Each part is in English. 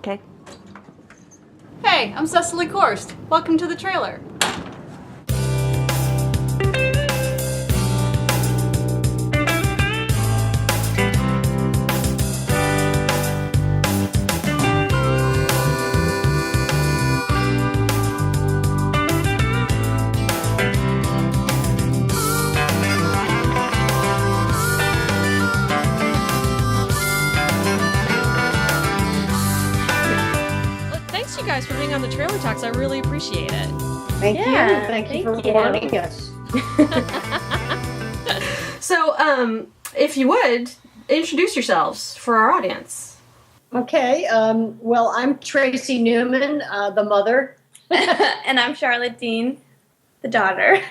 Okay. Hey, I'm Cecily Korst. Welcome to the trailer. Thanks, you guys, for being on the Trailer Talks. I really appreciate it. Thank you. Thank you for wanting us. So, if you would, introduce yourselves for our audience. Okay. Well, I'm Tracy Newman, the mother. And I'm Charlotte Dean, the daughter.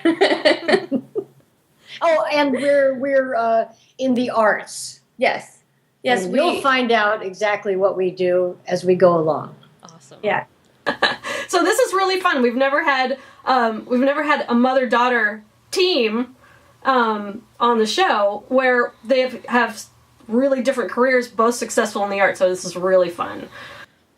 Oh, and we're in the arts. Yes. Yes, And you'll find out exactly what we do as we go along. Awesome. Yeah. So this is really fun. We've never had a mother-daughter team on the show where they have really different careers, both successful in the arts. So this is really fun.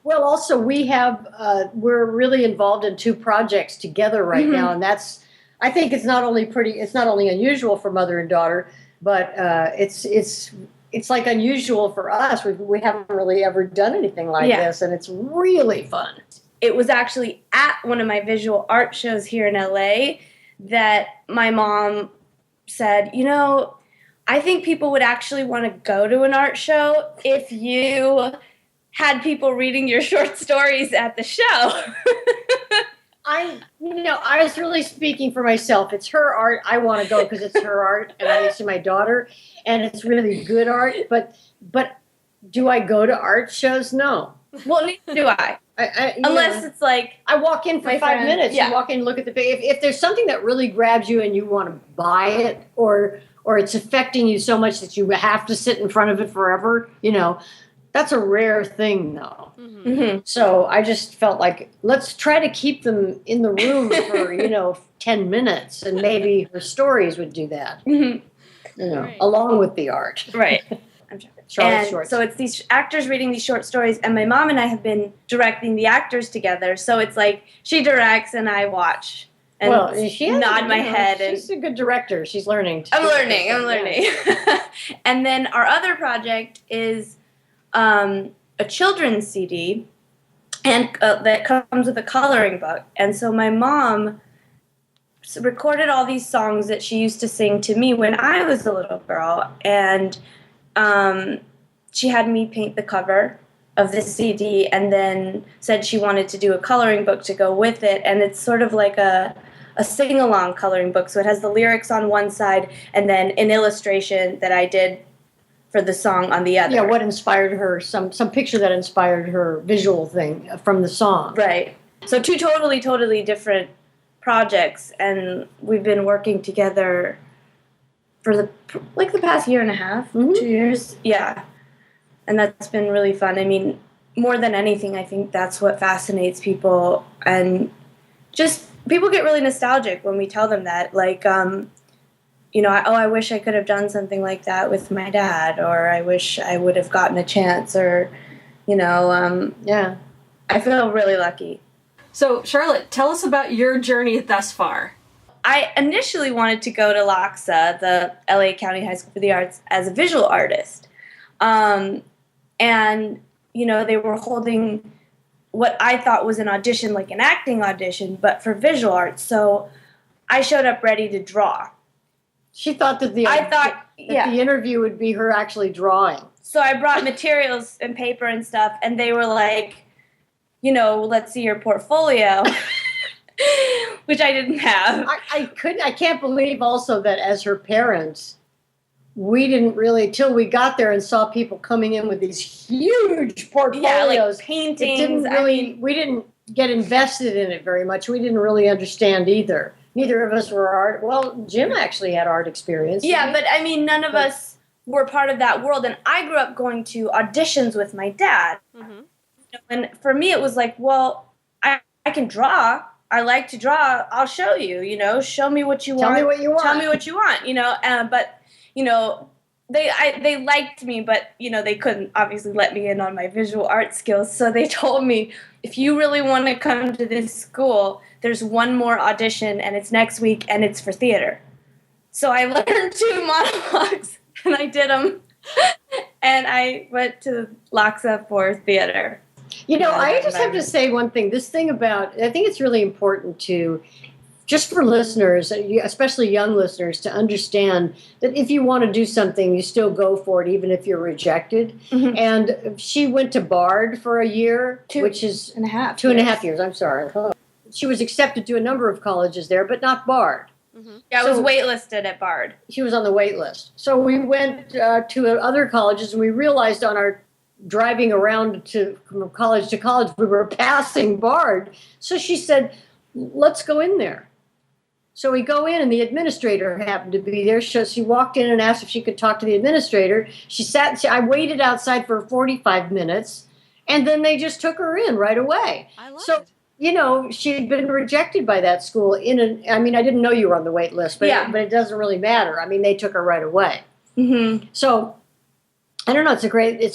Well, also we're really involved in 2 projects together right now, and I think it's not only unusual for mother and daughter, but it's like unusual for us. We haven't really ever done anything like this, and it's really fun. It was actually at one of my visual art shows here in LA that my mom said, I think people would actually want to go to an art show if you had people reading your short stories at the show. I was really speaking for myself. It's her art. I want to go because it's her art, and I see my daughter, and it's really good art. But do I go to art shows? No. Well, neither do I. Unless it's like I walk in for 5 minutes. Yeah. You walk in, look at the page. If there's something that really grabs you and you want to buy it, or it's affecting you so much that you have to sit in front of it forever, that's a rare thing, though. Mm-hmm. So I just felt like, let's try to keep them in the room for 10 minutes, and maybe her stories would do that. Right. Along with the art. Right. Charlotte's shorts. So it's these actors reading these short stories, and my mom and I have been directing the actors together. So it's like she directs and I watch and nod my head. She's a good director. She's learning. I'm learning. And then our other project is a children's CD, and that comes with a coloring book. And so my mom recorded all these songs that she used to sing to me when I was a little girl, and she had me paint the cover of the CD, and then said she wanted to do a coloring book to go with it. And it's sort of like a sing-along coloring book. So it has the lyrics on one side and then an illustration that I did for the song on the other. Yeah, what inspired her, some picture that inspired her visual thing from the song. Right. So 2 totally different projects, and we've been working together for the past year and a half, 2 years. Yeah. And that's been really fun. I mean, more than anything, I think that's what fascinates people. And just people get really nostalgic when we tell them that. Like, I wish I could have done something like that with my dad, or I wish I would have gotten a chance, or, Yeah. I feel really lucky. So, Charlotte, tell us about your journey thus far. I initially wanted to go to LACHSA, the LA County High School for the Arts, as a visual artist. And, they were holding what I thought was an audition, like an acting audition, but for visual arts. So I showed up ready to draw. She thought that the interview would be her actually drawing. So I brought materials and paper and stuff, and they were like, let's see your portfolio. Which I didn't have. I can't believe also that as her parents, we didn't really, till we got there and saw people coming in with these huge portfolios. Yeah, like paintings. We didn't get invested in it very much. We didn't really understand either. Neither of us were art. Well, Jim actually had art experience. Yeah, but none of us were part of that world. And I grew up going to auditions with my dad. Mm-hmm. And for me, it was like, well, I can draw. I like to draw. I'll show you, show me what you want. Tell me what you want. Tell me what you want, but, they liked me, but they couldn't obviously let me in on my visual art skills. So they told me, if you really want to come to this school, there's one more audition, and it's next week, and it's for theater. So I learned 2 monologues, and I did them, and I went to LACHSA for theater. I just have to say one thing. This thing about, I think it's really important to, just for listeners, especially young listeners, to understand that if you want to do something, you still go for it, even if you're rejected. Mm-hmm. And she went to Bard for a year, which is 2.5 years. I'm sorry. She was accepted to a number of colleges there, but not Bard. Mm-hmm. Yeah, I was waitlisted at Bard. She was on the wait list. So we went to other colleges, and we realized on our driving around from college to college, we were passing Bard. So she said, let's go in there. So we go in, and the administrator happened to be there. So she walked in and asked if she could talk to the administrator. I waited outside for 45 minutes, and then they just took her in right away. I love it. She had been rejected by that school. I didn't know you were on the wait list, but it doesn't really matter. They took her right away. Mm-hmm. So I don't know. It's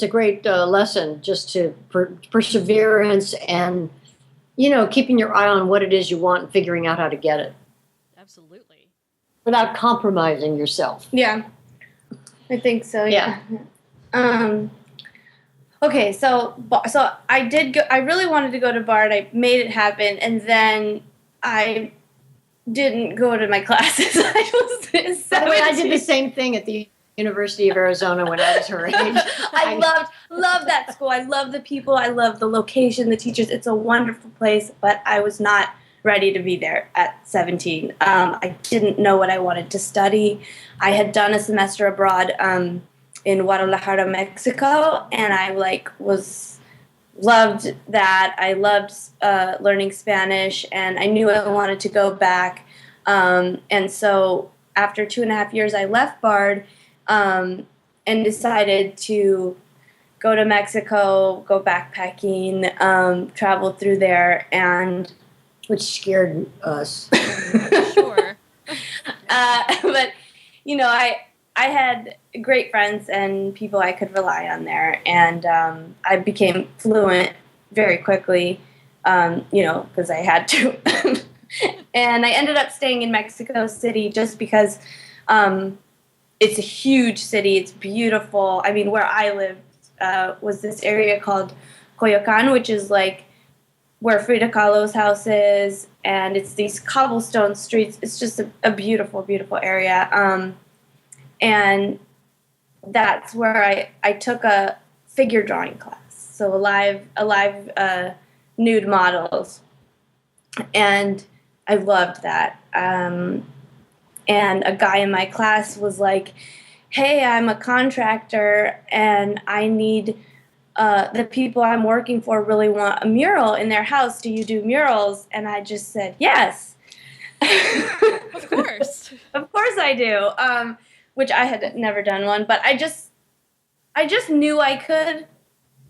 a great lesson just to perseverance and keeping your eye on what it is you want and figuring out how to get it. Absolutely. Without compromising yourself. Yeah, I think so. Yeah. Okay, so I did go. I really wanted to go to Bard. I made it happen, and then I didn't go to my classes. I did the same thing at the University of Arizona when I was her age. I loved that school. I love the people. I love the location, the teachers. It's a wonderful place, but I was not ready to be there at 17. I didn't know what I wanted to study. I had done a semester abroad in Guadalajara, Mexico, and I loved that. I loved learning Spanish, and I knew I wanted to go back. And so after 2.5 years, I left Bard and decided to go to Mexico, go backpacking, travel through there, and which scared us. Sure. But I had great friends and people I could rely on there, and I became fluent very quickly, because I had to. And I ended up staying in Mexico City just because it's a huge city. It's beautiful. Where I lived was this area called Coyoacan, which is like where Frida Kahlo's house is, and it's these cobblestone streets. It's just a beautiful, beautiful area. And that's where I took a figure drawing class, so a live nude models, and I loved that. And a guy in my class was like, "Hey, I'm a contractor, and I need the people I'm working for really want a mural in their house. Do you do murals?" And I just said, "Yes." Of course. Of course I do. Which I had never done one, but I just knew I could,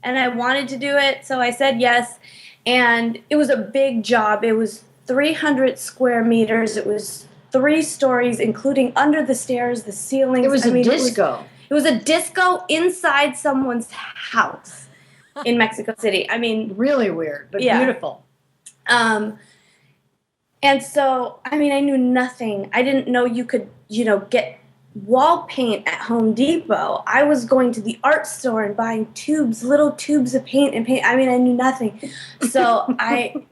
and I wanted to do it, so I said yes. And it was a big job. It was 300 square meters. It was 3 stories, including under the stairs, the ceilings. It was a disco. It was a disco inside someone's house in Mexico City. Really weird, but beautiful. And so, I knew nothing. I didn't know you could, get wall paint at Home Depot. I was going to the art store and buying little tubes of paint and paint. I knew nothing. So I,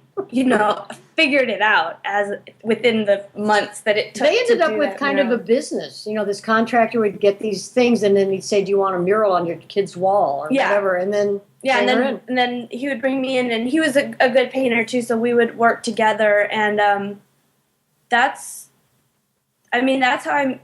figured it out as within the months that it took. They ended up with kind of a business. This contractor would get these things, and then he'd say, "Do you want a mural on your kid's wall or whatever?" And then and then he would bring me in, and he was a good painter too. So we would work together, and that's how I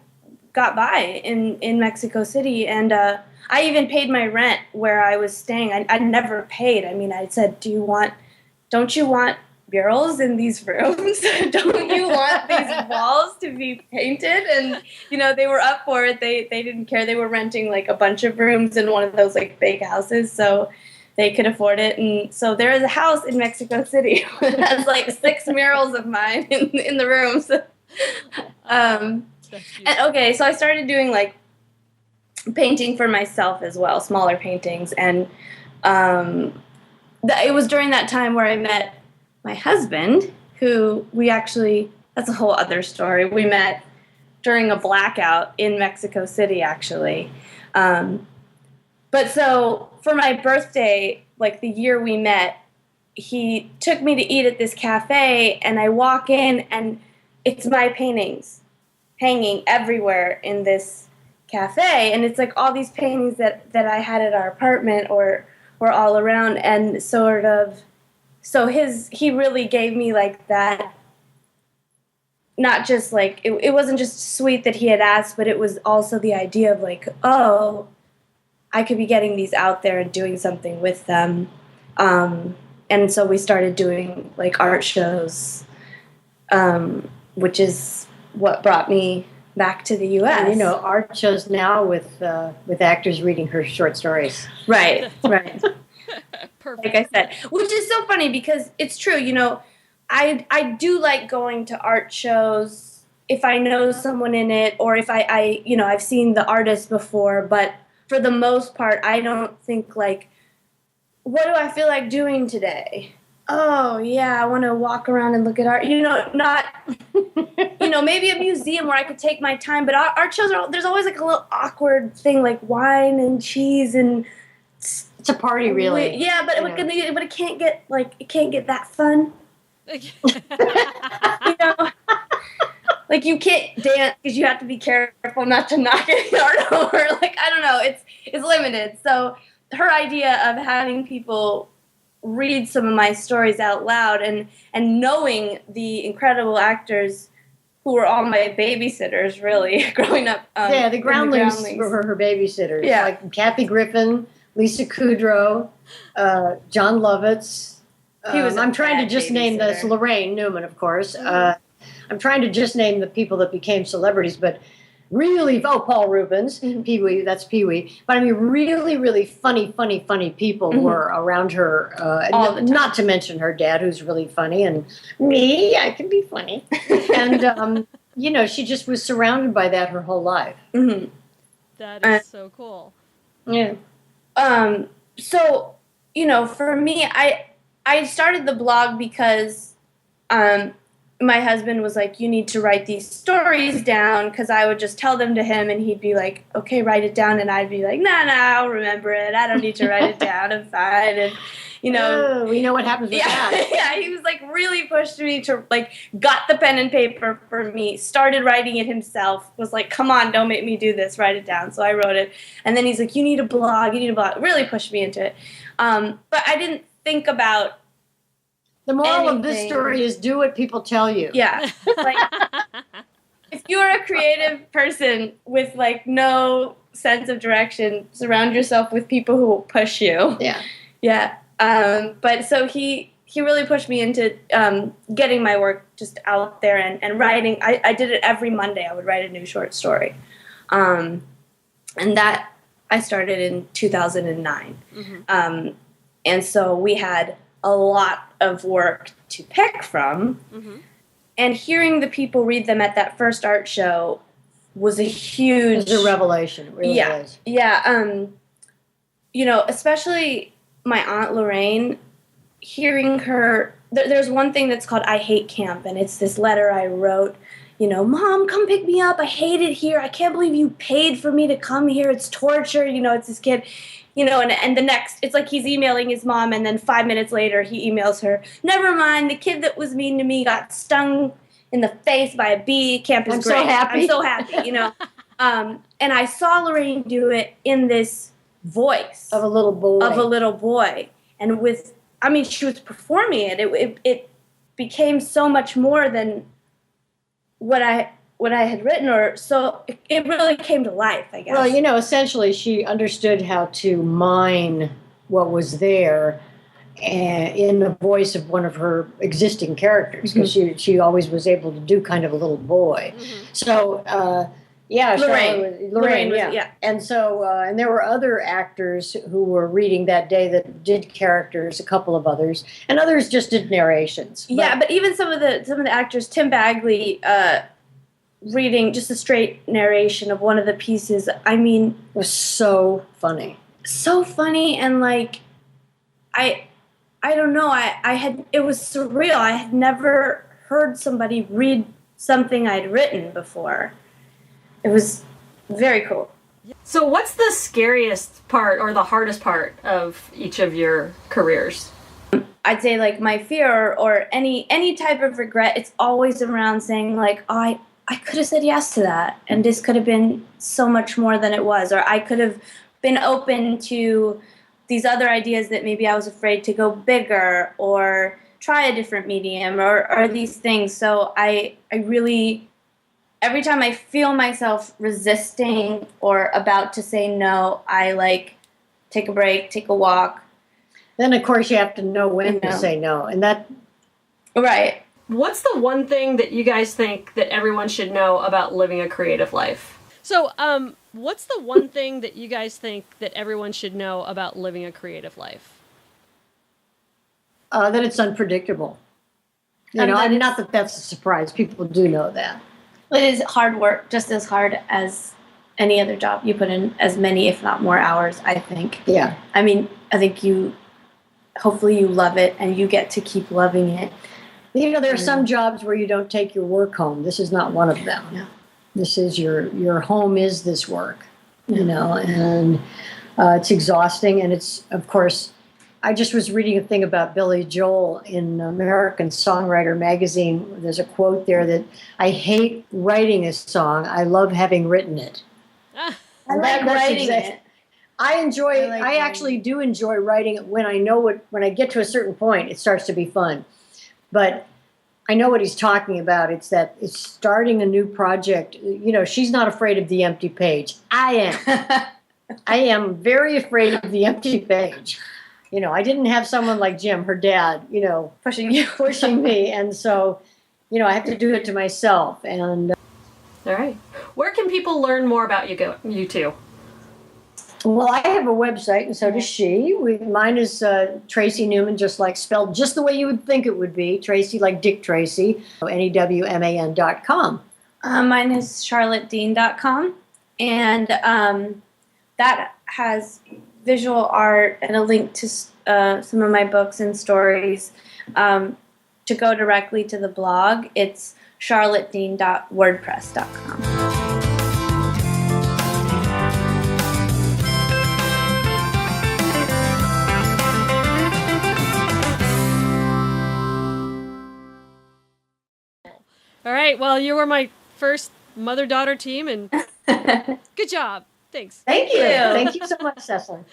got by in Mexico City. And I even paid my rent where I was staying. I never paid. I said, don't you want murals in these rooms? Don't you want these walls to be painted? And, they were up for it. They didn't care. They were renting like a bunch of rooms in one of those like big houses, so they could afford it. And so there is a house in Mexico City that has like 6 murals of mine in the rooms. And okay, so I started doing like painting for myself as well, smaller paintings. And it was during that time where I met my husband, who that's a whole other story. We met during a blackout in Mexico City, actually. But so for my birthday, like the year we met, he took me to eat at this cafe, and I walk in, and it's my paintings hanging everywhere in this cafe. And it's like all these paintings that I had at our apartment or were all around. And so he really gave me like that, not just like, it wasn't just sweet that he had asked, but it was also the idea of like, oh, I could be getting these out there and doing something with them. And so we started doing like art shows, which is what brought me back to the U.S. And, art shows now with actors reading her short stories. Right. Perfect. Like I said, which is so funny because it's true. I do like going to art shows if I know someone in it, or if I've seen the artist before. But for the most part, I don't think like, what do I feel like doing today? Oh, yeah, I want to walk around and look at art. Not, maybe a museum where I could take my time. But art shows, there's always like a little awkward thing, like wine and cheese and... It's a party, really. Yeah, but it can't get that fun. Like you can't dance because you have to be careful not to knock any art over. Like, I don't know, it's limited. So her idea of having people read some of my stories out loud and knowing the incredible actors who were all my babysitters, really, growing up. The Groundlings were her babysitters. Yeah. Like Kathy Griffin, Lisa Kudrow, John Lovitz. I'm trying to just name this, Laraine Newman, of course. Mm-hmm. I'm trying to just name the people that became celebrities, but really, Paul Rubens, mm-hmm. Pee-wee, that's Pee-wee. But I mean, really, really funny people mm-hmm. were around her. Not to mention her dad, who's really funny, and me, I can be funny. And, she just was surrounded by that her whole life. Mm-hmm. That is so cool. Yeah. So, for me, I started the blog because my husband was like, you need to write these stories down, because I would just tell them to him and he'd be like, okay, write it down. And I'd be like, no, I'll remember it. I don't need to write it down. I'm fine. And, we know what happens with that. Yeah, he was like really pushed me to like, got the pen and paper for me, started writing it himself, was like, come on, don't make me do this, write it down. So I wrote it. And then he's like, you need a blog, really pushed me into it. But I didn't think about the moral of this story is do what people tell you. Yeah. Like, if you're a creative person with like no sense of direction, surround yourself with people who will push you. Yeah. Yeah. But so he really pushed me into getting my work just out there and writing. I did it every Monday. I would write a new short story. And that I started in 2009. Mm-hmm. And so we had a lot of work to pick from. Mm-hmm. And hearing the people read them at that first art show was a huge... It was a revelation. It really was. Yeah. Especially my Aunt Laraine, hearing her... There's one thing that's called I Hate Camp, and it's this letter I wrote, Mom, come pick me up. I hate it here. I can't believe you paid for me to come here. It's torture. It's this kid... and the next, it's like he's emailing his mom, and then 5 minutes later he emails her, never mind, the kid that was mean to me got stung in the face by a bee. Camp is great. I'm so happy, And I saw Laraine do it in this voice. Of a little boy. And she was performing it. It became so much more than what I had written, so it really came to life, I guess. Well, essentially she understood how to mine what was there in the voice of one of her existing characters, because mm-hmm. she always was able to do kind of a little boy. Mm-hmm. So, Laraine, yeah. And so, and there were other actors who were reading that day that did characters, a couple of others, and others just did narrations. But even some of the actors, Tim Bagley, reading just a straight narration of one of the pieces. I mean, It was so funny. so funny, and like I don't know, I had, it was surreal. I had never heard somebody read something I'd written before. It was very cool. So what's the scariest part or the hardest part of each of your careers? I'd say like my fear or any type of regret, it's always around saying like, oh, I could have said yes to that, and this could have been so much more than it was, or I could have been open to these other ideas that maybe I was afraid to go bigger or try a different medium or these things. So I really, every time I feel myself resisting or about to say no, I like take a break, take a walk. Then, of course, you have to know when to say no. And that... Right. What's the one thing that you guys think that everyone should know about living a creative life? So, what's the one thing that you guys think that everyone should know about living a creative life? that it's unpredictable. You know, and not that that's a surprise. People do know that. It is hard work, just as hard as any other job. You put in as many, if not more hours, I think. Yeah. I mean, I think hopefully you love it and you get to keep loving it. You know, there are some jobs where you don't take your work home. This is not one of them. Yeah. This is your home is this work, you know, and it's exhausting. And it's, of course, I just was reading a thing about Billy Joel in American Songwriter magazine. There's a quote there that I hate writing a song. I love having written it. I like writing it. I actually do enjoy writing it when I know when I get to a certain point, it starts to be fun. But I know what he's talking about. It's starting a new project. You know, she's not afraid of the empty page. I am. I am very afraid of the empty page. You know, I didn't have someone like Jim, her dad, you know, pushing me. And so, you know, I have to do it to myself. And all right. Where can people learn more about you two? Well, I have a website, and so does she. Mine is Tracy Newman, spelled just the way you would think it would be. Tracy, like Dick Tracy, NEWMAN.com. Mine is charlottedean.com, and that has visual art and a link to some of my books and stories. To go directly to the blog, it's charlottedean.wordpress.com. All right, well, you were my first mother-daughter team, and good job. Thanks. Thank you. Thank you so much, Cecily.